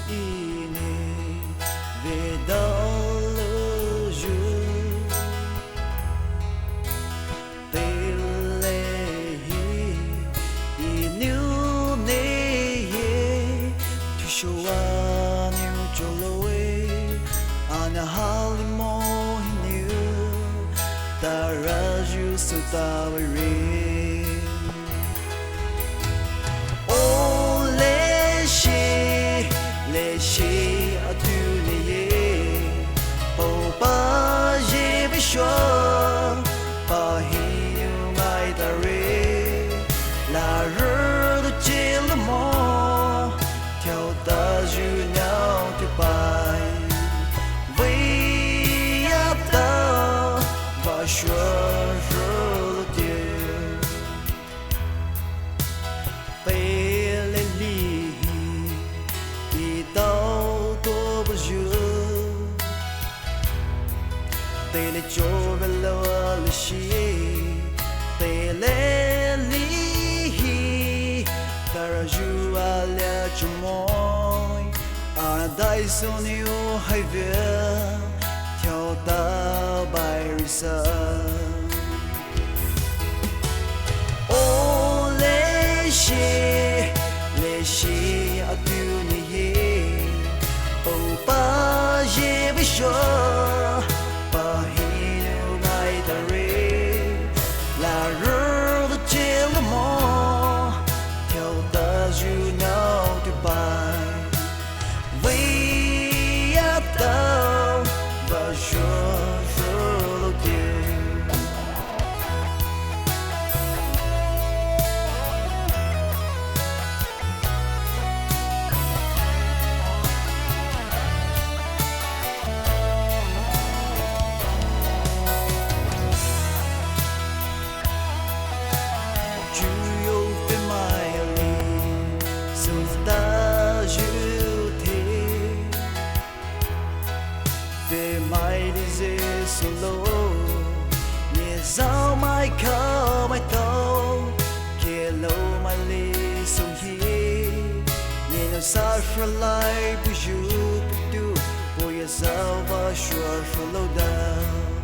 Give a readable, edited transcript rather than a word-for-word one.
KEVEINII về đâu lưu giữ tê lê hi y níu nê ye tu show a níu cho lôi ana hali mo níu ta ra ju su ta về Liishe a dunia Poumai với cho ba hiu mai ta re là rơ do che lo mo theo ta ju nhau tu pai vì áp ta và xóa rơ lo tiêu về lên li tao tô bờ tê lê cho về lâu Liishe tê lê li cara ju alia cho môi ana dai son yêu hay về theo ta bài risa ô Liishe Liishe a dunia Poumai với cho ba hiu mai ta re là rơ do che lo mo theo ta ju nhau tu pai vì áp ta và xóa rơ lo tiêu mai đi dê solo nhẹ dao mai khao mai tao kia lâu mai li sông hi nhẹ nào xa fra lại bu ju tu bu ya dao va shua fra lâu down